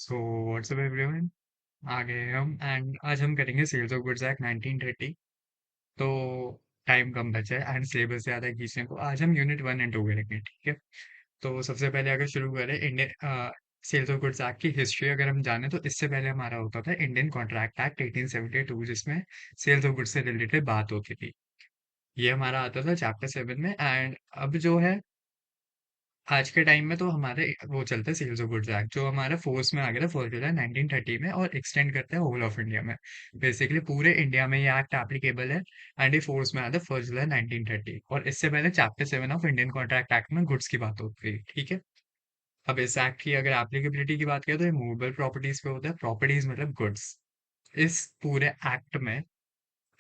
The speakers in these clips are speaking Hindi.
So what's up everyone. आ गए हम एंड आज हम करेंगे सेल्स ऑफ गुड्स एक्ट 1930। तो टाइम कम बचा है एंड सिलेबस ज़्यादा है खींचने को। आज हम यूनिट 1 एंड 2 करेंगे, ठीक है। तो सबसे पहले अगर शुरू करें Indian sales of goods act की हिस्ट्री अगर हम जाने तो इससे पहले हमारा होता था इंडियन कॉन्ट्रैक्ट एक्ट 1872, जिसमें सेल्स ऑफ गुड्स से रिलेटेड बात होती थी। ये हमारा आता था चैप्टर 7 में। एंड अब जो है आज के टाइम में तो हमारे वो चलता है सेल्स ऑफ गुड्स एक्ट, जो हमारा फोर्स में आ गया था 1 जुलाई 1930 में और एक्सटेंड करता है होल ऑफ इंडिया में। बेसिकली पूरे इंडिया में ये एक्ट एप्लीकेबल है एंड ये फोर्स में आता है 1 जुलाई 1930। और इससे पहले chapter 7 of Indian contract act में गुड्स की बात होती है, ठीक है। अब इस एक्ट की अगर एप्लीकेबिलिटी की बात करें तो ये मूवेबल प्रॉपर्टीज पे होता है। प्रॉपर्टीज मतलब गुड्स। इस पूरे एक्ट में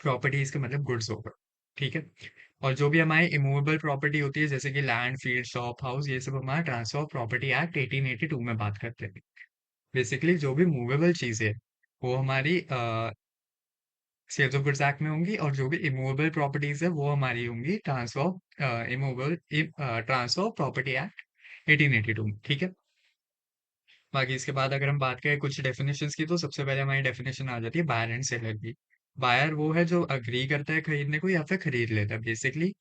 प्रॉपर्टीज का मतलब गुड्स होगा, ठीक है। और जो भी हमारी इमूवेबल प्रॉपर्टी होती है जैसे कि लैंड, फील्ड, शॉप, हाउस, ये सब हमारा ट्रांसफर ऑफ प्रॉपर्टी एक्ट 1882 में बात करते हैं। बेसिकली जो भी मूवेबल चीजें है वो हमारी सेल्स ऑफ गुड्स एक्ट में होंगी, और जो भी इमूवेबल प्रॉपर्टीज है वो हमारी होंगी transfer of immovable transfer of property act 1882 में, ठीक है। बाकी इसके बाद अगर हम बात करें कुछ डेफिनेशंस की, तो सबसे पहले हमारी डेफिनेशन आ जाती है बायर एंड सेलर की। बायर वो है जो अग्री करता है खरीदने को या फिर खरीद लेता है, बेसिकली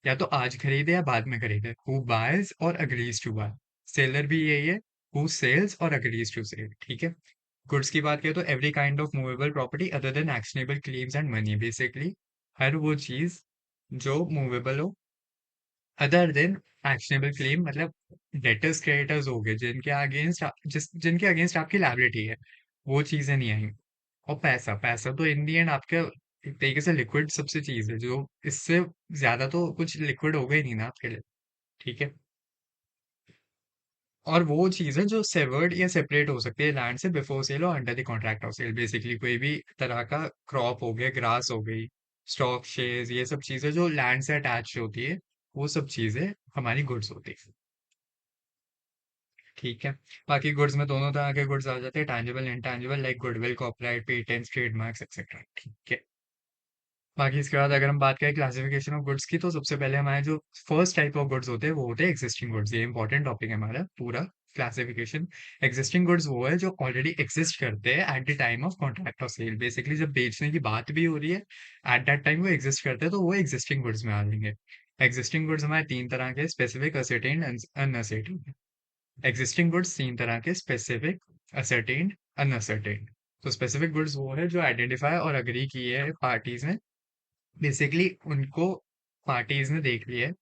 या तो आज खरीदे या बाद में खरीदे। Who buyers or agrees to buy. Seller भी यही है, who sells or agrees to sell, ठीक है। गुड्स की बात करें तो every kind of movable property other than actionable claims and money. Basically हर वो चीज जो मूवेबल हो अदर देन एक्शनेबल क्लेम, मतलब डेटर्स क्रेडिटर्स हो गए जिनके अगेंस्ट जिनके अगेंस्ट आपकी लायबिलिटी है, वो चीजें नहीं आई। और पैसा पैसा तो इन दी एंड आपका एक तरीके से लिक्विड सबसे चीज है, जो इससे ज्यादा तो कुछ लिक्विड होगा ही नहीं ना आपके लिए, ठीक है। और वो चीज है जो सेवर्ड या सेपरेट हो सकती है लैंड से बिफोर सेल और under the contract of sale. Basically कोई भी तरह का क्रॉप हो गया, ग्रास हो गई, स्टॉक, शेयर्स, ये सब चीजें जो लैंड से अटैच होती है, वो सब चीजें हमारी गुड्स होती है, ठीक है। बाकी गुड्स में दोनों तरह के गुड्स आ जाते हैं, tangible, intangible, like goodwill, copyright, patents, trademarks etcetera, ठीक है। बाकी इसके बाद अगर हम बात करें क्लासिफिकेशन ऑफ गुड्स की, तो सबसे पहले हमारे जो फर्स्ट टाइप ऑफ गुड्स होते हैं वो होते हैं एग्जिस्टिंग गुड्स। ये इंपॉर्टेंट टॉपिक है हमारा पूरा क्लासिफिकेशन। एग्जिस्टिंग गुड्स वो है जो ऑलरेडी एग्जिस्ट करते हैं at the time of contract of sale. Basically जब बेचने की बात भी हो रही है एट दैट टाइम वो एग्जिस्ट करते हैं, तो वो एग्जिस्टिंग गुड्स में आ जाएंगे। एग्जिस्टिंग गुड्स हमारे तीन तरह के, स्पेसिफिक, असर्टेन्ड, अनअसर्टेन्ड। एग्जिस्टिंग गुड्स तीन तरह के, स्पेसिफिक, असर्टेन्ड, अनअसर्टेन्ड। तो स्पेसिफिक गुड्स वो है जो आइडेंटिफाई और अग्री किए है पार्टीज ने। बेसिकली उनको पार्टीज ने देख लिया है,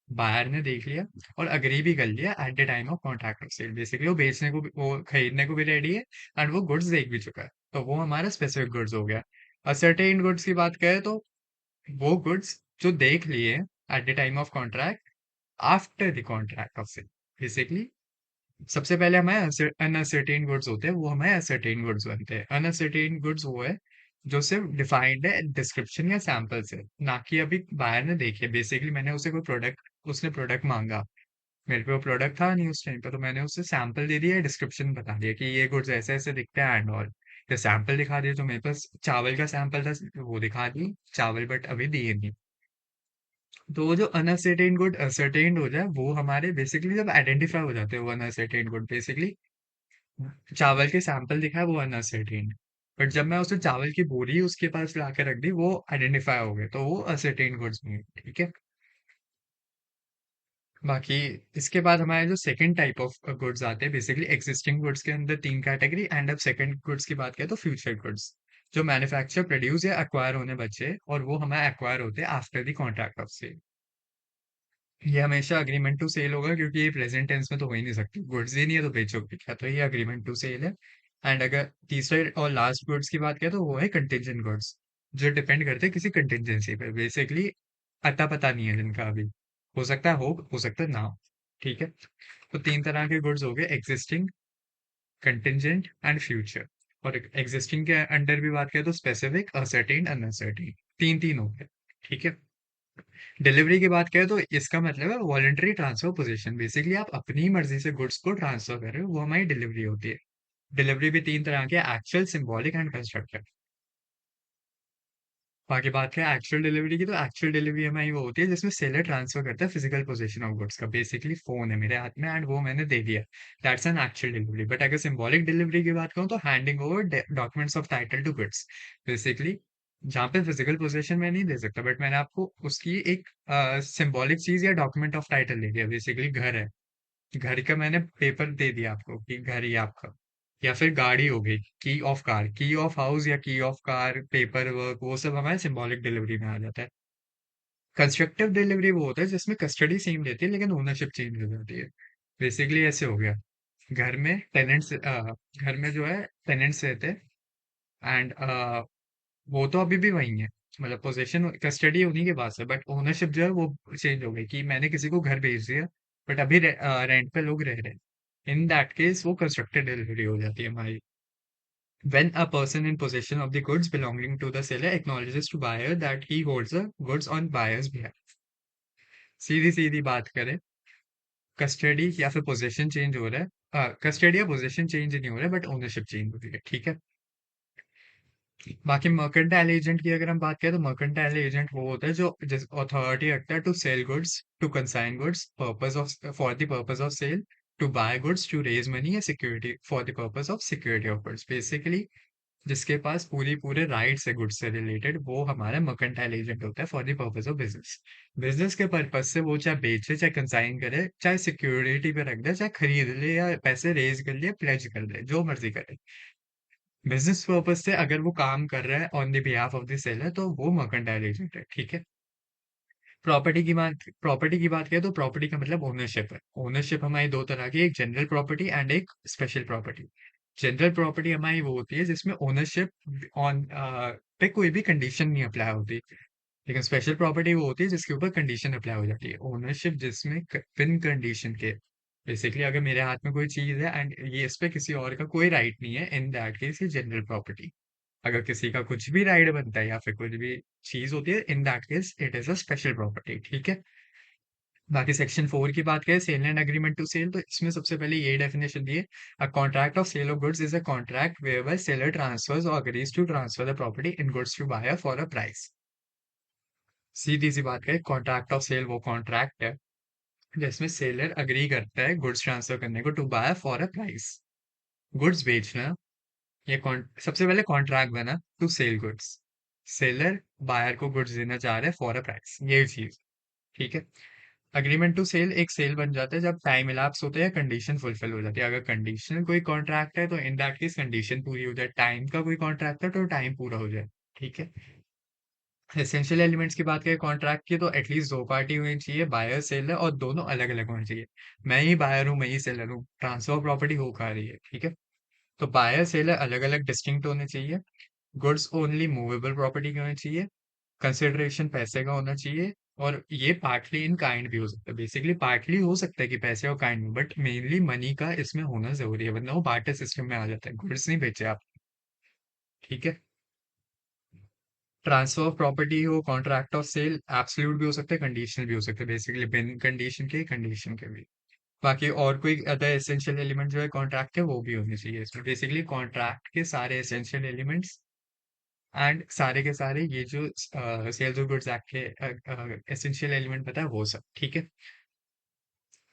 बायर ने देख लिया और अग्री भी कर लिया at the time of contract of sale. Basically वो बेचने को भी, वो खरीदने को भी रेडी है एंड वो गुड्स देख भी चुका है, तो वो हमारा स्पेसिफिक गुड्स हो गया। असर्टेन गुड्स की बात करें तो वो गुड्स जो देख लिए at the time of contract after the contract of sale. Basically सबसे पहले हमारे अनअसर्टेन गुड्स होते हैं, वो हमारे असर्टेन गुड्स बनते हैं। अनअसर्टेन गुड्स वो है जो सिर्फ डिफाइंड है डिस्क्रिप्शन या सैंपल से, ना कि अभी बाहर ने देखी। बेसिकली मैंने उसे कोई प्रोडक्ट, उसने प्रोडक्ट मांगा, मेरे पे वो प्रोडक्ट था नहीं उस टाइम पे, तो मैंने उसे सैंपल दे दिया, डिस्क्रिप्शन बता दिया कि ये गुड्स ऐसे ऐसे दिखते हैं एंड ऑल। या सैंपल दिखा दिया, जो मेरे पास चावल का सैंपल था वो दिखा दी चावल, बट अभी दिए नहीं। तो वो जो अनअसर्टेन गुड असर्टेन्ड हो जाए वो हमारे बेसिकली जब आइडेंटिफाई हो जाते हैं, वो अनअसर्टेन गुड बेसिकली चावल के सैंपल दिखा है वो अनअसर्टेन्ड। बट जब मैं उसे चावल की बोरी उसके पास लाके रख दी, वो आइडेंटिफाई हो गए, तो वो असर्टेन गुड्स में, ठीक है। बाकी इसके बाद हमारे जो सेकंड टाइप ऑफ गुड्स आते हैं, बेसिकली एग्जिस्टिंग गुड्स के अंदर तीन कैटेगरी। एंड अब सेकंड गुड्स की बात करें तो फ्यूचर गुड्स, जो मैन्युफैक्चर, प्रोड्यूस या एक्वायर होने बचे, और वो हमारे एक्वायर होते हैं after the contract of sale. ये हमेशा अग्रीमेंट टू सेल होगा, क्योंकि ये प्रेजेंट टेंस में तो हो ही नहीं सकती, गुड्स ही नहीं है तो बेचोगे क्या, तो ये अग्रीमेंट टू सेल है। एंड अगर तीसरे और लास्ट गुड्स की बात करें तो वो है कंटिजेंट गुड्स, जो डिपेंड करते हैं किसी कंटिजेंसी पे। बेसिकली अता पता नहीं है जिनका अभी, हो सकता है हो सकता है ना हो, ठीक है। तो तीन तरह के गुड्स हो गए, एग्जिस्टिंग, कंटिजेंट एंड फ्यूचर। और एग्जिस्टिंग के अंडर भी बात करें तो स्पेसिफिक, असर्टेन, अनअसर्टेन, तीन तीन हो गए, ठीक है। डिलीवरी की बात करें तो इसका मतलब है वॉलंटरी ट्रांसफर पोजीशन। बेसिकली आप अपनी मर्जी से गुड्स को ट्रांसफर कर रहे हो, वो हमारी डिलीवरी होती है। डिलीवरी भी तीन तरह के, एक्चुअल, सिंबॉलिक एंड कंस्ट्रक्टिव। बाकी बात करें एक्चुअल डिलीवरी की, तो एक्चुअल डिलीवरी हमारी वो होती है जिसमें सेलर ट्रांसफर करता है फिजिकल पोजीशन ऑफ गुड्स का। बेसिकली फोन है मेरे हाथ में एंड वो मैंने दे दिया, that's an actual delivery. But अगर सिंबॉलिक डिलीवरी की बात करूँ तो handing over documents of title to goods, basically जहाँ पे फिजिकल पोजीशन में नहीं दे सकता, बट मैंने आपको उसकी एक सिंबॉलिक चीज या डॉक्यूमेंट ऑफ टाइटल दे दिया। बेसिकली घर है, घर का मैंने पेपर दे दिया आपको कि घर ही आपका। या फिर गाड़ी हो गई, की ऑफ कार, की ऑफ हाउस या की ऑफ कार, पेपर वर्क, वो सब हमारे सिंबॉलिक डिलीवरी में आ जाता है। कंस्ट्रक्टिव डिलीवरी वो होता है जिसमें कस्टडी सेम रहती है लेकिन ओनरशिप चेंज हो जाती है। बेसिकली ऐसे हो गया, घर में टेनेंट्स, घर में जो है टेनेंट्स रहते हैं एंड वो तो अभी भी वही है, मतलब पोजीशन कस्टडी उन्हीं के पास है, बट ओनरशिप जो है वो चेंज हो गई कि मैंने किसी को घर भेज दिया, बट अभी रेंट पे लोग रह रहे हैं। इन दैट केस वो कंस्ट्रक्टेड डिलीवरी हो जाती है हमारी। When a person in possession of the goods belonging to the seller acknowledges to buyer that he holds the goods on buyer's behalf। सीधी सीधी बात करें, कस्टडी या फिर पोजीशन चेंज हो रहा है, कस्टडी या पोजीशन चेंज नहीं हो रहा है बट ओनरशिप चेंज हो रही है, ठीक है। बाकी मर्केंटाइल एजेंट की अगर हम बात करें तो मर्केंटाइल एजेंट वो होता है जो जिस अथॉरिटी रखता है to sell goods, to consign goods purpose of for the purpose of sale, to buy goods, to raise money या security for the purpose of security of goods. Basically जिसके पास पूरी पूरे राइट्स है गुड्स से रिलेटेड, वो हमारा मर्केंटाइल एजेंट होता है for the purpose of business. Business के पर्पज से वो चाहे बेचे, चाहे कंसाइन करे, चाहे सिक्योरिटी पे रख दे, चाहे खरीद ले या पैसे रेज कर ले, प्लेज कर दे, जो मर्जी करे। बिजनेस पर्पज से अगर वो काम कर रहा है on the behalf of the seller तो वो मर्केंटाइल एजेंट है, ठीक है। प्रॉपर्टी की बात करें तो प्रॉपर्टी का मतलब ओनरशिप है। ओनरशिप हमारी दो तरह की है, एक जनरल प्रॉपर्टी एंड एक स्पेशल प्रॉपर्टी। जनरल प्रॉपर्टी हमारी वो होती है जिसमें ओनरशिप ऑन पे कोई भी कंडीशन नहीं अप्लाई होती, लेकिन स्पेशल प्रॉपर्टी वो होती है जिसके ऊपर कंडीशन अप्लाई हो जाती है। ओनरशिप जिसमें बिन कंडीशन के, बेसिकली अगर मेरे हाथ में कोई चीज है एंड ये इस पे किसी और का कोई राइट नहीं है, इन दैट केस ये जनरल प्रॉपर्टी। अगर किसी का कुछ भी राइट बनता है या फिर कुछ भी चीज होती है, in that case it is a special property, ठीक है। बाकी सेक्शन 4 की बात करें, sale and agreement to sell, तो इसमें सबसे पहले ये डेफिनेशन दी है, a contract of sale of goods is a contract whereby seller transfers or agrees to transfer the property in goods to buyer for a price. सीधी सी बात करें, कॉन्ट्रैक्ट ऑफ सेल वो कॉन्ट्रैक्ट है जिसमें सेलर अग्री करता है गुड्स ट्रांसफर करने को to buyer for a price. Goods बेचना, ये सबसे पहले कॉन्ट्रैक्ट बना to sell goods, seller buyer को गुड्स देना चाह रहे हैं फॉर अ प्राइस, ये चीज, ठीक है। अग्रीमेंट टू सेल एक सेल बन जाता है जब टाइम इलैप्स होता है या कंडीशन फुलफिल हो जाती है। अगर कंडीशनल कोई कॉन्ट्रैक्ट है तो इन दैट केस कंडीशन पूरी हो जाए, टाइम का कोई कॉन्ट्रैक्ट है तो टाइम पूरा हो जाए, ठीक है। एसेंशियल एलिमेंट्स की बात करें कॉन्ट्रैक्ट की, तो एटलीस्ट दो पार्टी होनी चाहिए, बायर सेलर, और दोनों अलग अलग होने चाहिए। मैं ही बायर हूँ, मैं ही सेलर हूँ, ट्रांसफर प्रॉपर्टी हो खा रही है, ठीक है। तो बायर सेलर अलग अलग डिस्टिंक्ट होने चाहिए, गुड्स ओनली मूवेबल प्रॉपर्टी की होनी चाहिए, कंसिडरेशन पैसे का होना चाहिए, और ये पार्टली इन काइंड भी हो सकता है। बेसिकली पार्टली हो सकता है कि पैसे और काइंड में, बट मेनली मनी का इसमें होना जरूरी है, वरना वो बार्टर सिस्टम में आ जाता है, गुड्स नहीं बेचे आप, ठीक है। ट्रांसफर ऑफ प्रॉपर्टी हो, कॉन्ट्रैक्ट ऑफ सेल एब्सोल्यूट भी हो सकता है, कंडीशनल भी हो सकता है, बेसिकली बिन कंडीशन के, कंडीशन के भी। बाकी और कोई अदर एसेंशियल एलिमेंट जो है कॉन्ट्रैक्ट के, वो भी होने चाहिए इसमें। बेसिकली कॉन्ट्रैक्ट के सारे एसेंशियल एलिमेंट्स एंड सारे के सारे ये जो सेल्स ऑफ गुड्स एक्ट के एसेंशियल एलिमेंट पता है वो सब, ठीक है।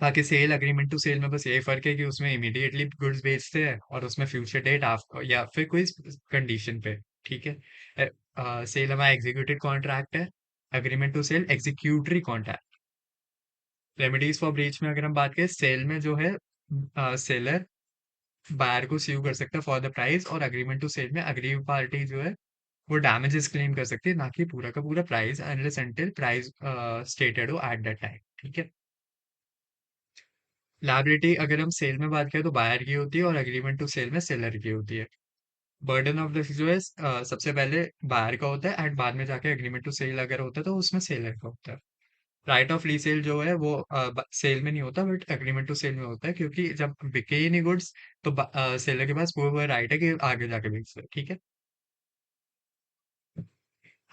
बाकी सेल अग्रीमेंट टू सेल में बस यही फर्क है कि उसमें इमीडिएटली गुड्स बेचते हैं और उसमें फ्यूचर डेट या फिर कोई कंडीशन पे, ठीक है। सेल हमारा एग्जीक्यूटिव कॉन्ट्रैक्ट है, agreement to sell executory contract. Remedies for breach में अगर हम बात करें, सेल में जो है सेलर बायर को स्यू कर सकता है फॉर द प्राइस, और अग्रीमेंट टू सेल में अग्री पार्टी जो है वो डैमेजेस क्लेम कर सकती है, ना कि पूरा का पूरा price, unless until price stated हो एट दैट टाइम, ठीक है। लायबिलिटी अगर हम सेल में बात करें तो बायर की होती है और एग्रीमेंट टू सेल में सेलर की होती है। बर्डन ऑफ दिस जो है सबसे पहले बायर का होता है एंड बाद में जाके एग्रीमेंट टू सेल अगर होता है तो उसमें सेलर का होता है। राइट ऑफ रीसेल जो है वो सेल में नहीं होता बट एग्रीमेंट टू सेल में होता है, क्योंकि जब बिके ही नहीं गुड्स तो सेलर के पास पूरा राइट है कि आगे जाके बेच सकते, ठीक है।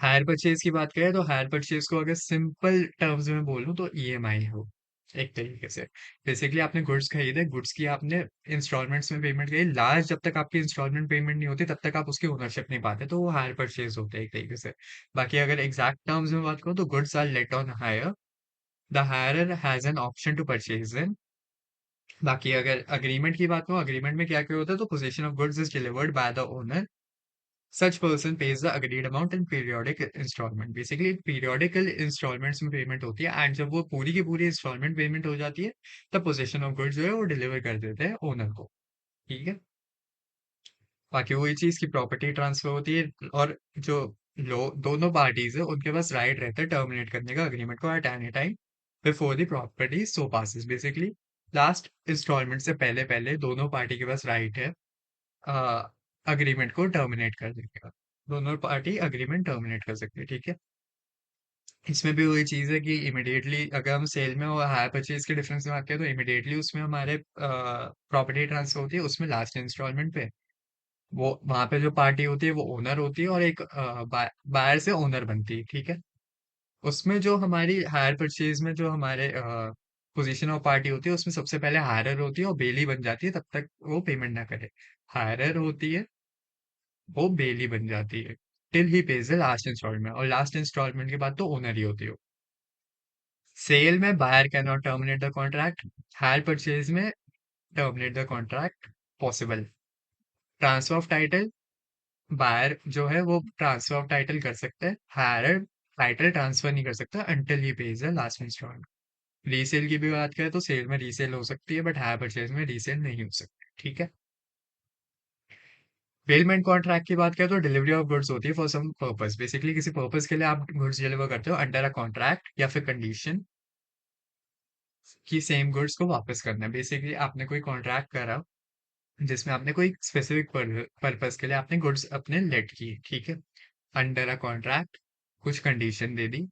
हायर परचेज की बात करें तो हायर परचेज को अगर सिंपल टर्म्स में बोलूं तो ईएमआई हो। एक तरीके से बेसिकली आपने गुड्स खरीदे, गुड्स की आपने इंस्टॉलमेंट्स में पेमेंट करी, लास्ट जब तक आपकी इंस्टॉलमेंट पेमेंट नहीं होती तब तक आप उसकी ओनरशिप नहीं पाते, तो वो हायर परचेज होते हैं एक तरीके से। बाकी अगर एग्जैक्ट टर्म्स में बात करूँ तो goods are let on hire, the hirer has an option to purchase them. बाकी अगर अग्रीमेंट की बात करूँ, अग्रीमेंट में क्या क्या होता है, तो position of goods is delivered by the owner, such person pays the agreed amount in periodic installment। Basically periodical installments में पेमेंट होती है, एंड जब वो पूरी की पूरी इंस्टॉलमेंट पेमेंट हो जाती है तब पोजीशन ऑफ गुड्स जो है वो डिलीवर कर देते हैं ओनर को। ठीक है। बाकी वही चीज की प्रॉपर्टी ट्रांसफर होती है, और जो लो दोनों पार्टीज है उनके पास राइट रहता है टर्मिनेट करने का अग्रीमेंट को at any time before the property so passes. Basically last installment से पहले पहले दोनों पार्टी के पास राइट है अग्रीमेंट को टर्मिनेट कर देने का। दोनों पार्टी अग्रीमेंट टर्मिनेट कर सकते हैं। ठीक है। इसमें भी वही चीज है कि इमिडिएटली अगर हम सेल में और हायर परचेज के डिफरेंस में बात करें तो इमिडिएटली उसमें हमारे प्रॉपर्टी ट्रांसफर होती है, उसमें लास्ट इंस्टॉलमेंट पे वो वहां पे जो पार्टी होती है वो ओनर होती है, और एक बायर से ओनर बनती है। ठीक है। उसमें जो हमारी हायर परचेज में जो हमारे पोजीशन ऑफ पार्टी होती है उसमें सबसे पहले हायरर होती है और बेली बन जाती है तब तक वो पेमेंट ना करे। हायरर होती है, वो बेली बन जाती है till he pays the last instalment, और लास्ट इंस्टॉलमेंट के बाद तो ओनर ही होती है। सेल में buyer can not terminate the contract, hire purchase में terminate the contract possible. Transfer of title, buyer जो है वो ट्रांसफर ऑफ टाइटल कर सकता है, हायर टाइटल ट्रांसफर नहीं कर सकता until he pays the last installment. Resale की भी बात करें तो सेल में रीसेल हो सकती है बट हायर परचेज में रीसेल नहीं हो सकती। ठीक है। बेलमेंट कॉन्ट्रैक्ट की बात करें तो डिलीवरी ऑफ गुड्स होती है फॉर सम पर्पस, बेसिकली किसी पर्पस के लिए आप गुड्स डिलीवर करते हो अंडर अ कॉन्ट्रैक्ट या फिर कंडीशन कि सेम गुड्स को वापस करना है। बेसिकली आपने कोई कॉन्ट्रैक्ट करा जिसमें आपने कोई स्पेसिफिक पर्पस के लिए आपने गुड्स अपने लेट किए। ठीक है। अंडर अ कॉन्ट्रैक्ट कुछ कंडीशन दे दी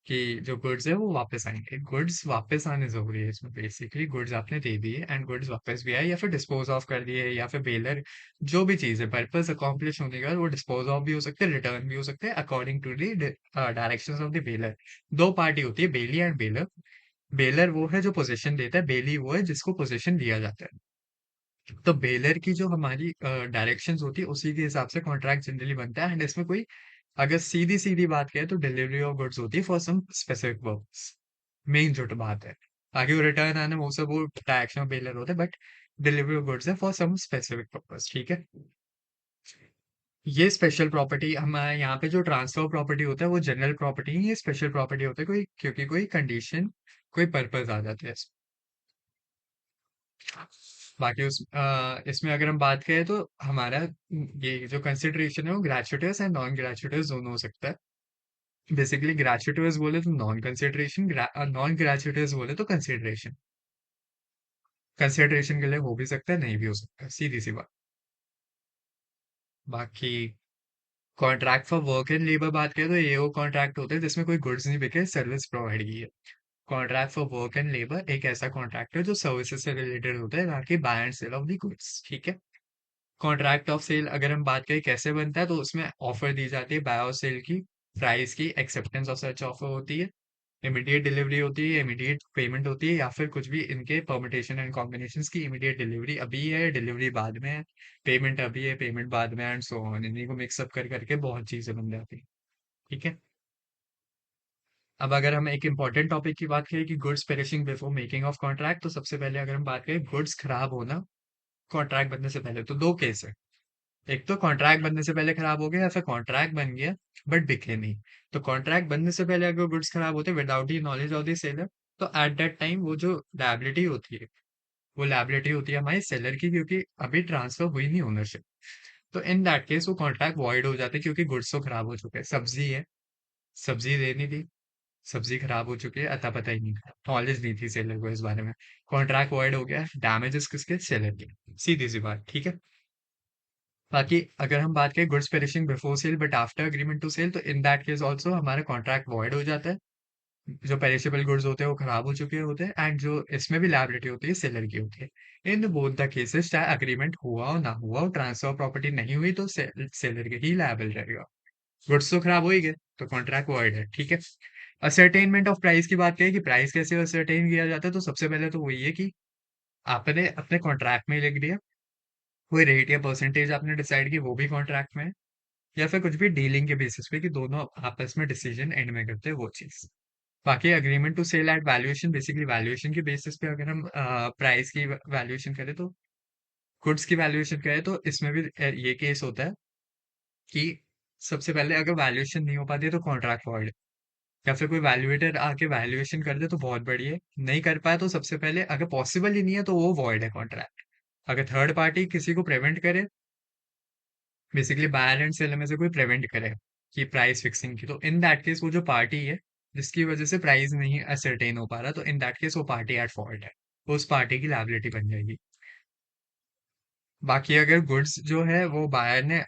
कि जो गुड्स है वो वापस आएंगे, गुड्स वापस आने जरूरी है इसमें। बेसिकली गुड्स आपने दे दिए एंड गुड्स वापस भी आए या फिर डिस्पोज ऑफ कर दिए या फिर बेलर, जो भी चीज है पर्पस अकॉम्प्लिश होने के बाद वो डिस्पोज ऑफ भी हो सकते हैं रिटर्न भी हो सकते हैं according to the directions of the bailor. दो पार्टी होती है, बेली एंड बेलर। बेलर वो है जो पोजीशन देता है, बेली वो है जिसको पोजीशन दिया जाता है। तो बेलर की जो हमारी डायरेक्शंस होती है उसी के हिसाब से कॉन्ट्रैक्ट जनरली बनता है, एंड इसमें कोई अगर सीधी सीधी बात करें तो डिलीवरी ऑफ गुड्स होती है for some specific purpose, main जो तो बात है। आगे वो रिटर्न आना वो सब वो डायरेक्शन ऑफ बेलर होता है, बट डिलीवरी ऑफ गुड्स है फॉर सम स्पेसिफिक पर्पस। ठीक है। ये स्पेशल प्रॉपर्टी हमारे यहाँ पे जो ट्रांसफर प्रॉपर्टी होता है वो जनरल प्रॉपर्टी नहीं, ये स्पेशल प्रॉपर्टी होता है कोई, क्योंकि कोई कंडीशन कोई पर्पस आ जाता है। बाकी इसमें अगर हम बात करें तो हमारा ये जो कंसिडरेशन है वो ग्रेचुइटस एंड नॉन ग्रेचुइटस दोनों हो सकता है। बेसिकली ग्रेचुइटस बोले तो नॉन कंसिडरेशन, नॉन ग्रेचुइटस बोले तो कंसिडरेशन। कंसिडरेशन के लिए हो भी सकता है नहीं भी हो सकता है, सीधी सी बात। बाकी contract for work and labour बात करें तो ये वो कॉन्ट्रैक्ट होते हैं जिसमें कोई गुड्स नहीं बिके, सर्विस प्रोवाइड की है। Contract for work and labour एक ऐसा कॉन्ट्रैक्ट है जो सर्विसेज से रिलेटेड होता है, ना कि buy and sale of the goods. ठीक है। कॉन्ट्रैक्ट ऑफ सेल अगर हम बात करें कैसे बनता है तो उसमें ऑफर दी जाती है बाय और सेल की, प्राइस की, एक्सेप्टेंस ऑफ सच ऑफर होती है, इमीडिएट डिलीवरी होती है, इमीडिएट पेमेंट होती है, या फिर कुछ भी इनके परमिटेशन एंड कॉम्बिनेशंस की इमीडिएट डिलीवरी अभी है, डिलीवरी बाद में है, पेमेंट अभी है, पेमेंट बाद में, एंड सो ऑन। इन्हीं को मिक्सअप कर करके बहुत चीजें बन जाती है। ठीक है। अब अगर हम एक इंपॉर्टेंट टॉपिक की बात करें कि goods perishing before making of contract, तो सबसे पहले अगर हम बात करें गुड्स खराब होना कॉन्ट्रैक्ट बनने से पहले, तो दो केस है। एक तो कॉन्ट्रैक्ट बनने से पहले खराब हो गया, या फिर कॉन्ट्रैक्ट बन गया बट बिके नहीं। तो कॉन्ट्रैक्ट बनने से पहले अगर गुड्स खराब होते without the knowledge of the seller, तो एट दैट टाइम वो जो लायबिलिटी होती है वो लायबिलिटी होती है हमारी सेलर की, क्योंकि अभी ट्रांसफर हुई नहीं ओनरशिप। तो इन दैट केस वो कॉन्ट्रैक्ट वॉइड हो जाते हैं, क्योंकि गुड्स तो खराब हो चुके हैं। सब्जी है, सब्जी देनी थी, सब्जी खराब हो चुकी है, अता पता ही नहीं था, नॉलेज नहीं थी सेलर को इस बारे में, कॉन्ट्रैक्ट वॉइड हो गया, डैमेजेस किसके, सेलर की। सीधी सी बात। ठीक है। बाकी अगर हम बात करें goods perishing before sale but after agreement to sell, तो इन दैट केस ऑल्सो हमारा कॉन्ट्रैक्ट वॉइड हो जाता है। जो पेरिशेबल गुड्स होते हैं वो खराब हो चुके होते हैं, एंड जो इसमें भी लायबिलिटी होती है सेलर की होती है। इन बोथ द केसेस चाहे अग्रीमेंट हुआ हो ना हुआ हो, ट्रांसफर प्रॉपर्टी नहीं हुई तो सेलर के ही लायबल रहेगा। गुड्स तो खराब हो ही गए तो कॉन्ट्रैक्ट वॉइड है। ठीक है। असरटेनमेंट ऑफ प्राइस की बात करें कि प्राइस कैसे असरटेन किया जाता है, तो सबसे पहले तो वही है कि आपने अपने कॉन्ट्रैक्ट में लिख दिया, कोई रेट या परसेंटेज आपने डिसाइड की वो भी कॉन्ट्रैक्ट में है, या फिर कुछ भी डीलिंग के बेसिस पे कि दोनों आपस में डिसीजन एंड में करते हैं वो चीज। बाकी agreement to sell at valuation, basically valuation के बेसिस पे अगर हम प्राइस की वैल्यूएशन करें तो गुड्स की वैल्यूएशन करें तो इसमें भी ये केस होता है कि सबसे पहले अगर वैल्यूएशन नहीं हो पाती है तो कॉन्ट्रैक्ट वॉइड, या फिर कोई वैल्यूएटर आके वैल्यूएशन कर दे तो बहुत बढ़िया है, नहीं कर पाए तो सबसे पहले अगर पॉसिबल ही नहीं है तो वो वॉइड है कॉन्ट्रैक्ट। अगर थर्ड पार्टी किसी को प्रिवेंट करे, बेसिकली बायर एंड सेलर में से कोई प्रिवेंट करे कि प्राइस फिक्सिंग की, तो इन दैट केस वो जो पार्टी है जिसकी वजह से प्राइस नहीं असरटेन हो पा रहा, तो इन दैट केस वो पार्टी एट फॉल्ट है, उस पार्टी की लायबिलिटी बन जाएगी। बाकी अगर गुड्स जो है वो बायर ने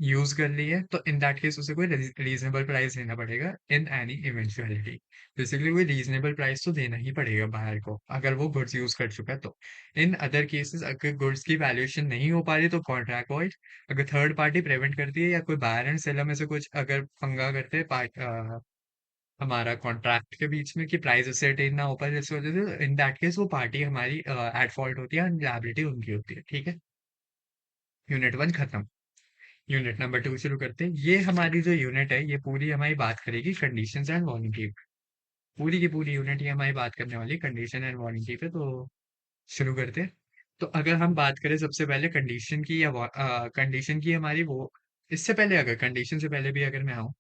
यूज कर ली है तो इन दैट केस उसे कोई रीजनेबल प्राइस देना पड़ेगा इन एनी इवेंचुअलिटी। बेसिकली कोई रीजनेबल प्राइस तो देना ही पड़ेगा बायर को अगर वो गुड्स यूज कर चुका है तो। इन अदर केसेस अगर गुड्स की वैल्यूएशन नहीं हो पा रही तो कॉन्ट्रैक्ट वॉइड। अगर थर्ड पार्टी प्रिवेंट करती है या कोई बायर एंड सेलर में से कुछ अगर पंगा करते हैं हमारा कॉन्ट्रैक्ट के बीच में कि प्राइस असरटेन ना हो पाए जिस वजह से, इन दैट केस वो पार्टी हमारी एट फॉल्ट होती है, लायबिलिटी उनकी होती है। ठीक है, यूनिट वन खत्म। यूनिट नंबर टू शुरू करते हैं। ये हमारी जो यूनिट है ये पूरी हमारी बात करेगी कंडीशंस एंड वारंटी पे। पूरी की पूरी यूनिट ये हमारी बात करने वाली कंडीशन एंड वारंटी पे, तो शुरू करते हैं। तो अगर हम बात करें सबसे पहले कंडीशन की या कंडीशन की हमारी वो, इससे पहले अगर कंडीशन से पहले भी अगर मैं आऊँ,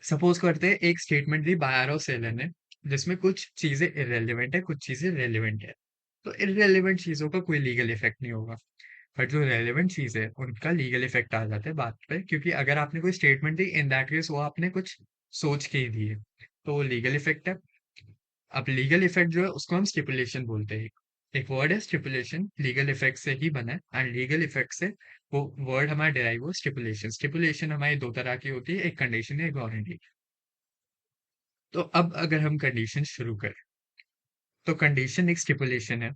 सपोज करते हैं एक स्टेटमेंट दी बायर और सेलर ने जिसमें कुछ चीजें इरेलीवेंट है कुछ चीजें रेलिवेंट है। तो इरेलीवेंट चीजों का कोई लीगल इफेक्ट नहीं होगा, बट जो रेलेवेंट चीज है उनका लीगल इफेक्ट आ जाता है बात पे, क्योंकि अगर आपने कोई statement the in that case वो आपने कुछ सोच के ही दी है, तो वो लीगल इफेक्ट है। अब लीगल इफेक्ट जो है उसको हम स्टिपुलेशन बोलते हैं। एक वर्ड है स्टिपुलेशन, लीगल इफेक्ट से ही बना है, एंड लीगल इफेक्ट से वो वर्ड हमारा डिराइव हुआ स्टिपुलेशन। स्टिपुलेशन हमारी दो तरह की होती है, एक कंडीशन है एक वारंटी। तो अब अगर हम कंडीशन शुरू करें तो कंडीशन एक स्टिपुलेशन है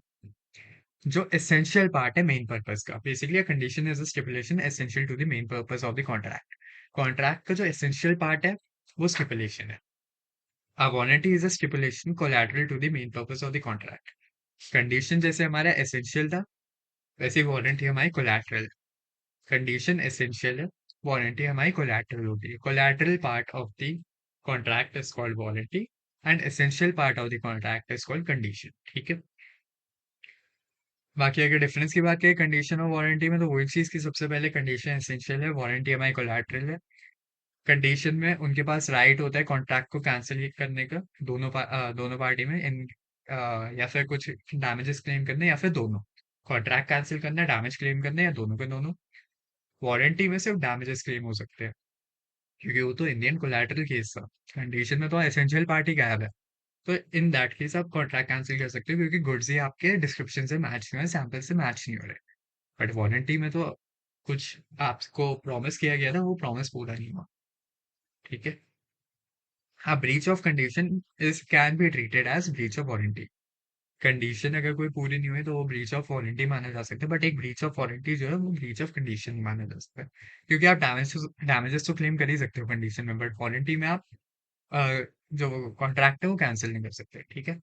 जो एसेंशियल पार्ट है मेन पर्पस का। Basically a condition is a stipulation essential to the main purpose of the contract. Contract का जो एसेंशियल पार्ट है वो स्टिपुलेशन है। A warranty is a stipulation collateral to the main purpose of the contract. Condition जैसे हमारा एसेंशियल था वैसे वारंटी हमारी कोलैटरल। कंडीशन एसेंशियल है, वारंटी हमारी कोलैटरल होती है। Collateral part of the contract is called warranty and essential part of the contract is called condition. ठीक है, बाकी अगर डिफरेंस की बात करें कंडीशन और वारंटी में, तो वही चीज की सबसे पहले कंडीशन एसेंशियल है, वारंटी हमारी कोलैटरल है। कंडीशन में उनके पास राइट होता है कॉन्ट्रैक्ट को कैंसिल करने का, दोनों पार्टी में इन या फिर कुछ डैमेजेस क्लेम करने या फिर दोनों, कॉन्ट्रैक्ट कैंसिल करना डैमेज क्लेम करने या दोनों के दोनों। वारंटी में सिर्फ डैमेजेस क्लेम हो सकते हैं क्योंकि वो तो इंडियन कोलैटरल केस था। कंडीशन में तो एसेंशियल पार्टी गायब है, तो इन दैट केस आप कॉन्ट्रैक्ट कैंसिल कर सकते हो क्योंकि गुड्स ही आपके डिस्क्रिप्शन से मैच नहीं हो रहे, सैंपल से मैच नहीं हो रहे। बट वारंटी में तो कुछ आपको प्रॉमिस किया गया था वो प्रॉमिस पूरा नहीं हुआ। ठीक है, हाँ, breach of condition is can be treated as breach of warranty. Condition अगर कोई पूरी नहीं हुई तो वो ब्रीच ऑफ वारंटी माना जा सकता है, बट एक ब्रीच ऑफ वारंटी जो है वो ब्रीच ऑफ कंडीशन नहीं माना जा सकता है, क्योंकि आप डैमेजेस तो क्लेम कर ही सकते हो कंडीशन में, बट वारंटी में आप जो कॉन्ट्रैक्ट है वो कैंसिल नहीं कर सकते। ठीक है,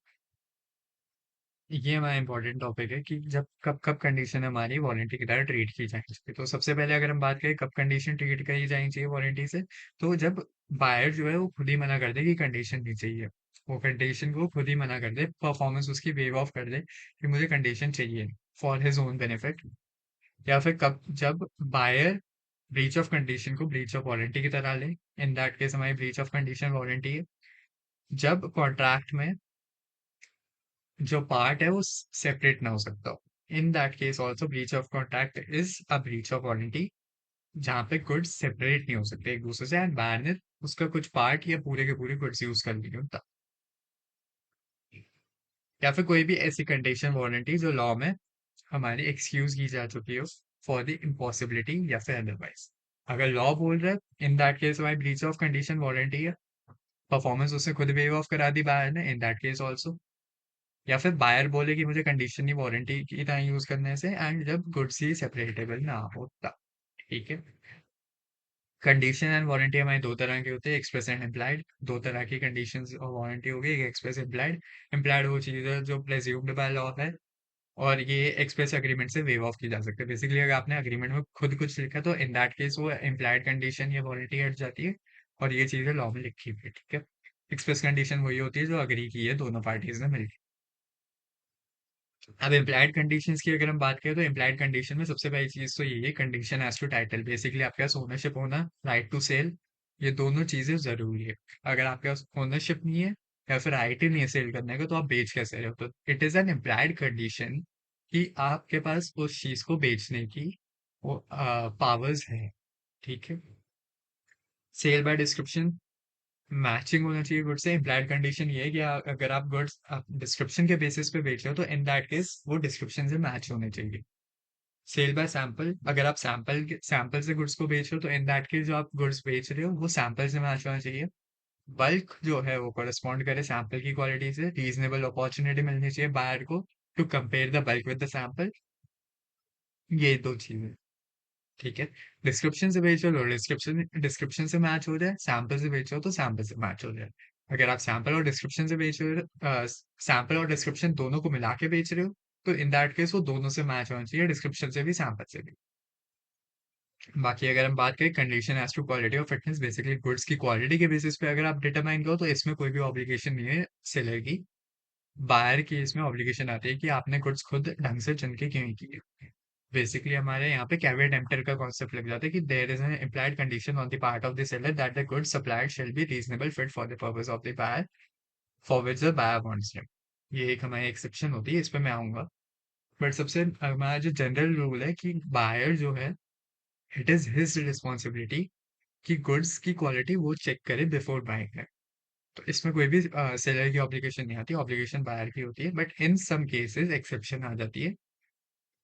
ये हमारा इंपॉर्टेंट टॉपिक है कि जब कब कब कंडीशन हमारी वारंटी की तरह ट्रीट की जानी चाहिए। तो सबसे पहले अगर हम बात करें कब कंडीशन ट्रीट करी जानी चाहिए वारंटी से, तो जब बायर जो है वो खुद ही मना कर दे कि कंडीशन नहीं चाहिए, वो कंडीशन को खुद ही मना कर दे, परफॉर्मेंस उसकी वेव ऑफ कर दे कि मुझे कंडीशन चाहिए फॉर हिज ओन बेनिफिट। या फिर कब जब बायर ब्रीच ऑफ कंडीशन को ब्रीच ऑफ वारंटी की तरह ले, इन दैट केस हमारी ब्रीच ऑफ कंडीशन वारंटी है। जब कॉन्ट्रैक्ट में जो पार्ट है वो सेपरेट ना हो सकता हो, इन that case also breach of contract is a breach of warranty, जहाँ पे गुड्स सेपरेट नहीं हो सकते एक दूसरे से एंड बायर ने उसका कुछ पार्ट या पूरे के पूरे गुड्स यूज कर लिए होता। या फिर कोई भी ऐसी कंडीशन वारंटी जो लॉ में हमारी एक्सक्यूज की जा चुकी हो फॉर द इम्पॉसिबिलिटी या फिर अदरवाइज। अगर लॉ बोल रहा है इन दैट केस हमारी ब्रीच ऑफ कंडीशन वारंटी है, परफॉर्मेंस उसने खुद वेव ऑफ करा दी बायर ने, इन दैट केस ऑल्सो। या फिर बायर बोले कि मुझे कंडीशन नहीं वारंटी की तरह यूज करने से, एंड जब गुड्स ही सेपरेटेबल ना होता। ठीक है, कंडीशन एंड वारंटी हमारी दो तरह की होती है, एक्सप्रेस एंड इम्प्लाइड। दो तरह की कंडीशन और वारंटी होगी, एक एक्सप्रेस इम्प्लाइड। इम्प्लाइड वो चीज़ है जो प्रेज्यूम्ड बाय लॉ है, और ये एक्सप्रेस एग्रीमेंट से वेव ऑफ की जा सकती है। बेसिकली अगर आपने अग्रीमेंट में खुद कुछ लिखा तो इन दैट केस वो इम्प्लाइड कंडीशन या वारंटी हट जाती है, और ये चीज़ें लॉ में लिखी हुई है, ठीक है। एक्सप्रेस कंडीशन वही होती है जो अग्री की है दोनों पार्टीज ने मिलकर। अब इम्प्लाइड कंडीशंस की अगर हम बात करें तो इम्प्लाइड कंडीशन में सबसे पहली चीज तो यही है, condition as to title. Basically आपके पास ओनरशिप होना, राइट टू सेल, ये दोनों चीजें जरूरी है। अगर आपके पास ओनरशिप नहीं है या फिर राइट ही नहीं है सेल करने का, तो आप बेच कैसे रहे हो? तो it is an implied condition कि आपके पास उस चीज को बेचने की वो पावर्स है, ठीक है। सेल बाय डिस्क्रिप्शन मैचिंग होना चाहिए गुड्स से। इम्प्लाइड कंडीशन ये है कि अगर आप गुड्स आप डिस्क्रिप्शन के बेसिस पे बेच रहे हो तो इन दैट केस वो डिस्क्रिप्शन से मैच होने चाहिए। सेल बाय सैंपल, अगर आप सैंपल से गुड्स को बेच रहे हो तो इन दैट केस जो आप गुड्स बेच रहे हो वो सैंपल से मैच होना चाहिए। बल्क जो है वो करस्पॉन्ड करे सैंपल की क्वालिटी से। रीजनेबल अपॉर्चुनिटी मिलनी चाहिए बायर को to compare the bulk with the sample. ये दो चीजें, ठीक है। डिस्क्रिप्शन से बेच रहे हो, डिस्क्रिप्शन डिस्क्रिप्शन से मैच हो जाए, सैंपल से बेच रहे हो तो सैंपल से मैच हो जाए। अगर आप सैंपल और डिस्क्रिप्शन से बेच रहे हो, सैंपल और डिस्क्रिप्शन दोनों को मिला के बेच रहे हो, तो इन दैट केस वो दोनों से मैच होना चाहिए, डिस्क्रिप्शन से भी सैंपल से भी। बाकी अगर हम बात करें कंडीशन एज टू क्वालिटी और फिटनेस, बेसिकली गुड्स की क्वालिटी के बेसिस पे अगर आप डिटरमाइन करो तो इसमें कोई भी ऑब्लिगेशन नहीं है सेलर की। बायर की इसमें ऑब्लिगेशन आती है कि आपने गुड्स खुद ढंग से चुन के क्यों की है। बेसिकली हमारे यहाँ पे कैविएट एम्पटर का कॉन्सेप्ट लग जाता है कि there is an implied condition on the part of the seller that the goods supplied shall be reasonable fit for the purpose of the buyer for which the buyer wants him. ये एक हमारी एक्सेप्शन होती है, इस पे मैं आऊंगा। बट सबसे हमारा जो जनरल रूल है कि बायर जो है, इट इज हिज रिस्पॉन्सिबिलिटी कि गुड्स की क्वालिटी वो चेक करे बिफोर बाइंग है। तो इसमें कोई भी सेलर की ऑब्लिगेशन नहीं आती, ऑब्लिगेशन बायर की होती है। But in some cases exception आ जाती है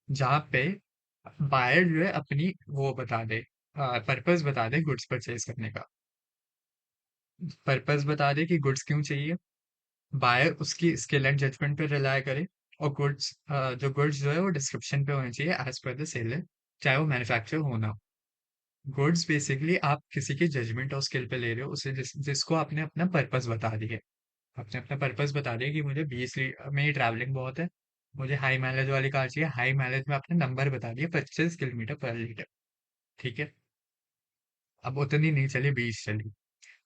जहाँ पे बायर जो है अपनी वो बता दे, पर्पस बता दे गुड्स परचेज करने का। पर्पस बता दे कि गुड्स क्यों चाहिए, बायर उसकी स्किल एंड जजमेंट पे रिलाय करे, और गुड्स जो है वो डिस्क्रिप्शन पे होने चाहिए एज पर द सेलर, चाहे वो मैन्युफैक्चर होना। गुड्स बेसिकली आप किसी की जजमेंट और स्किल पे ले रहे हो, उसे जिसको आपने अपना पर्पस बता दिया है। आपने अपना पर्पस बता दिया कि मुझे 20 लीटर, मेरी ट्रैवलिंग बहुत है, मुझे हाई माइलेज वाली कार चाहिए। हाई माइलेज में आपने नंबर बता दिया 25 किलोमीटर पर लीटर, ठीक है। अब उतनी नहीं चली, 20 चली।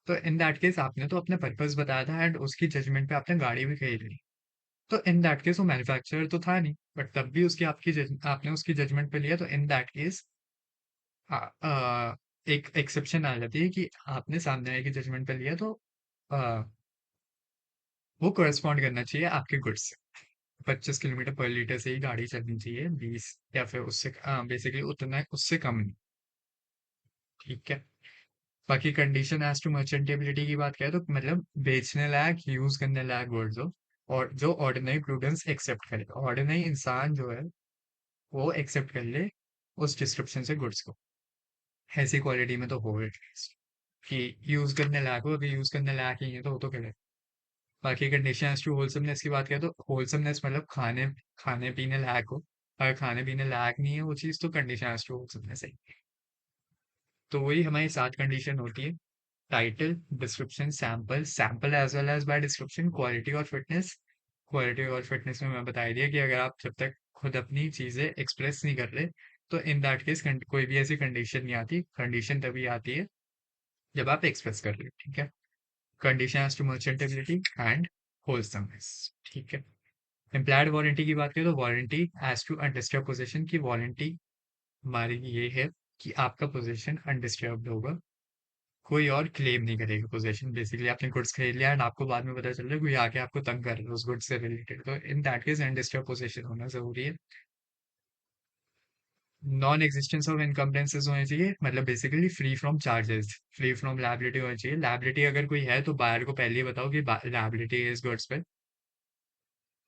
तो इन दैट केस आपने तो अपना पर्पस बताया था एंड उसकी जजमेंट पे आपने गाड़ी भी खरीद ली। तो इन दैट केस वो मैन्युफैक्चरर तो था नहीं, बट तब भी आपने उसकी जजमेंट पे लिया, तो इन दैट केस एक एक्सेप्शन आ जाती है कि आपने सामने वाले की जजमेंट पे लिया, तो आ, वो करस्पॉन्ड करना चाहिए आपके गुड्स से। 25 किलोमीटर पर लीटर से ही गाड़ी चलनी चाहिए, 20 या फिर उससे बेसिकली उतना, उससे कम नहीं, ठीक है। बाकी कंडीशन एज टू मर्चेंटेबिलिटी की बात करें तो मतलब बेचने लायक, यूज करने लायक गुड्स हो, और जो ऑर्डिनरी प्रूडेंस एक्सेप्ट करे, ऑर्डिनरी इंसान जो है वो एक्सेप्ट कर ले उस डिस्क्रिप्शन से गुड्स को, ऐसी क्वालिटी में तो हो एटलीस्ट कि यूज करने लायक हो। अगर यूज करने लायक ही है तो वो तो करे। बाकी कंडीशन एज टू होलसमनेस की बात करें तो होलसमनेस मतलब खाने खाने पीने लायक हो। अगर खाने पीने लायक नहीं है वो चीज़, तो कंडीशन एज टू होलसमनेस है। तो वही हमारी 7 कंडीशन होती है, title, description, sample, sample as well as by description, quality और फिटनेस। क्वालिटी और फिटनेस में मैं बता ही दिया कि अगर आप जब तक खुद अपनी चीज़ें एक्सप्रेस नहीं कर रहे, तो इन दैट केस कोई भी ऐसी कंडीशन नहीं आती। कंडीशन तभी आती है जब आप एक्सप्रेस कर रहे हो, ठीक है। Condition as to merchantability and wholesomeness, ठीक है। इम्प्लाइड वारंटी की बात करें तो warranty as to undisturbed position की वारंटी हमारी ये है कि आपका पोजीशन अनडिस्टर्ब्ड होगा, कोई और क्लेम नहीं करेगा पोजीशन। बेसिकली आपने गुड्स खरीद लिया एंड आपको बाद में पता चल रहा है कोई आके आपको तंग कर रहा है उस गुड्स से रिलेटेड, तो in that case undisturbed position होना जरूरी है। नॉन एग्जिस्टेंस ऑफ इनकम्बेंसेस होने चाहिए, मतलब basically free from charges, free from liability होनी चाहिए। लायबिलिटी अगर कोई है तो बायर को पहले ही बताओ कि लायबिलिटी इस गुड्स पे,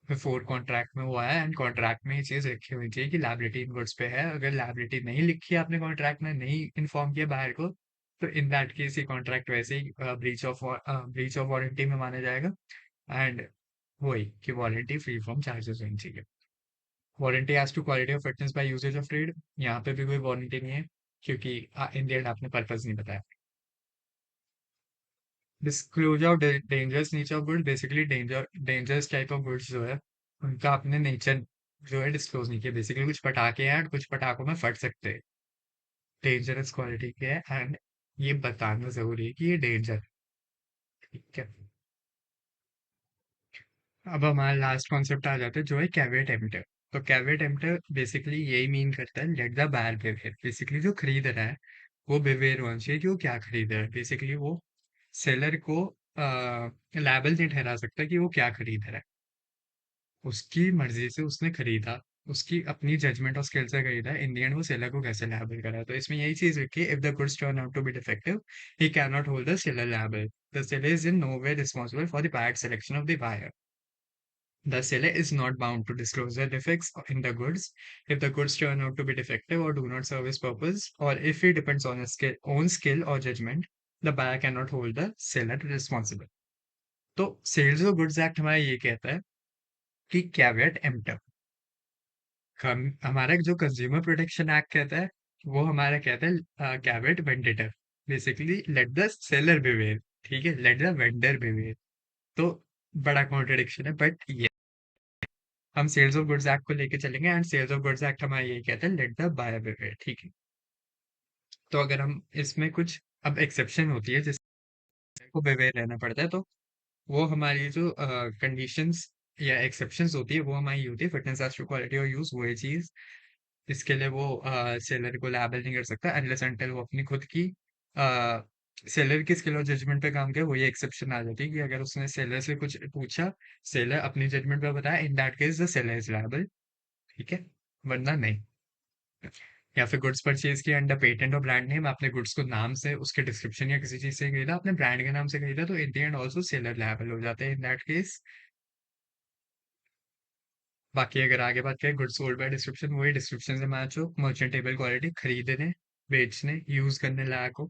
बिफोर कॉन्ट्रैक्ट में हुआ है, एंड कॉन्ट्रैक्ट में ये चीज लिखी होनी चाहिए कि लायबिलिटी इन गुड्स पे है। अगर लायबिलिटी नहीं लिखी है आपने कॉन्ट्रैक्ट में, नहीं इन्फॉर्म किया बायर को, तो इन दैट केस ये कॉन्ट्रैक्ट वैसे ही ब्रीच ऑफ वारंटी में माना जाएगा। एंड वही कि वारंटी फ्री फ्रॉम चार्जेस होनी चाहिए। Warranty as to quality of fitness by usage of trade, यहाँ पे भी कोई वारंटी नहीं है। क्योंकि इन द एंड आपने पर्पस नहीं बताया। Disclosure of dangerous nature of goods, basically dangerous type of goods जो है उनका अपने नेचर जो है डिस्क्लोज नहीं किया। बेसिकली कुछ पटाखे हैं और कुछ पटाखों में फट सकते हैं, डेंजरस क्वालिटी के हैं, एंड ये बताना जरूरी है कि ये डेंजर, ठीक है। अब हमारा लास्ट कॉन्सेप्ट आ जाता है जो है कैवेट एम्प्टर। तो कैवेट एम्प्टर बेसिकली यही मीन करता है let the buyer beware. Basically जो खरीद रहा है वो बिवेयर होना चाहिए कि वो क्या खरीद रहा है। बेसिकली वो सेलर को लायबल नहीं ठहरा सकता कि वो क्या खरीद रहा है। उसकी मर्जी से उसने खरीदा, उसकी अपनी जजमेंट और स्किल से खरीदा, इन द एंड वो सेलर को कैसे लायबल करा। तो इसमें यही चीज लिखी है, if the goods turn out to be defective he can not hold the seller liable. The seller is in no way responsible for the bad selection of the buyer. The seller is not bound to disclose the defects in the goods. If the goods turn out to be defective or do not serve his purpose, or if he depends on his own skill or judgment, the buyer cannot hold the seller responsible. तो सेल्स ऑफ गुड्स एक्ट हमारा ये कहता है कि कैवेट एम्प्टर, हमारा जो कंज्यूमर प्रोटेक्शन एक्ट कहता है वो हमारा कहता है caveat venditor. Basically let the seller beware, ठीक है, लेट द वेंडर बिवेयर। तो बड़ा कॉन्ट्रडिक्शन है, बट ये हम सेल्स ऑफ गुड्स एक्ट को लेके चलेंगे, and sales of goods act हमारा यही कहता है लेट द बायर बिवेयर, ठीक है। तो अगर हम इसमें कुछ अब एक्सेप्शन होती है जिसको बिवेयर रहना पड़ता है, तो वो हमारी जो कंडीशंस या एक्सेप्शंस होती है वो हमारी होती है फिटनेस एज टू क्वालिटी और यूज, वही चीज। इसके लिए वो सेलर को लायबल नहीं कर सकता अनलेस अनटिल वो अपनी खुद की सेलर की स्किल और जजमेंट पे काम करे। वो ये एक्सेप्शन आ जाती है कि अगर उसने सेलर से कुछ पूछा, सेलर अपनी जजमेंट पे बताया, इन that case the seller is liable, ठीक है, वरना नहीं। या फिर गुड्स परचेज किया अंडर पेटेंट और ब्रांड नेम, आपने गुड्स को नाम से, उसके डिस्क्रिप्शन या किसी चीज से खरीदा, आपने ब्रांड के नाम से खरीदा, तो इन the and also seller liable हो जाते हैं इन दैट केस। बाकी अगर आगे बात करें गुड्स सोल्ड बाय डिस्क्रिप्शन, वही डिस्क्रिप्शन से मैच हो, मर्चेंटेबल क्वालिटी, खरीदने, बेचने, यूज करने लायक हो।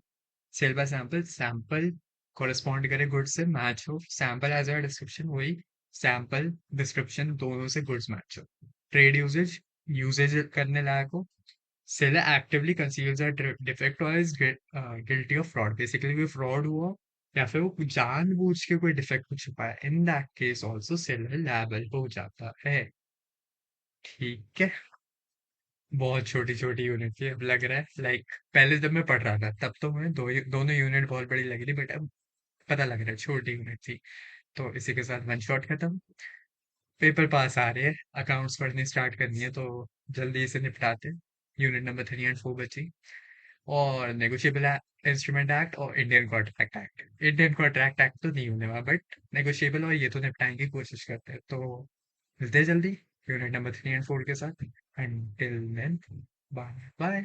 सेल बाय सैंपल, सैंपल कोरिस्पॉन्ड करे गुड्स से, मैच हो, सैंपल एज अ डिस्क्रिप्शन, वही सैंपल डिस्क्रिप्शन दोनों से गुड्स मैच हो। ट्रेड यूजेज, यूजेज करने लायक हो। Seller actively conceals a defect or is guilty of fraud. Basically कोई fraud हुआ या फिर वो जानबूझ के कोई डिफेक्ट को छुपाया, इन that case also seller liable हो जाता है, ठीक है। बहुत छोटी छोटी यूनिट थी, अब लग रहा है लाइक पहले जब मैं पढ़ रहा था तब तो मुझे दोनों यूनिट बहुत बड़ी लग रही, बट अब पता लग रहा है छोटी यूनिट थी। तो इसी के साथ वन शॉट खत्म। पेपर पास आ रहे हैं, अकाउंट्स पढ़नी स्टार्ट करनी है, तो जल्दी से निपटाते हैं। यूनिट नंबर 3 और 4 बची, और नेगोशिएबल इंस्ट्रूमेंट एक्ट और Indian contract act. Indian contract act तो नहीं होने वाला, बट नेगोशिएबल और ये तो निपटाने की कोशिश करते हैं। तो मिलते हैं जल्दी यूनिट नंबर 3 और 4 के साथ। Until then, bye bye.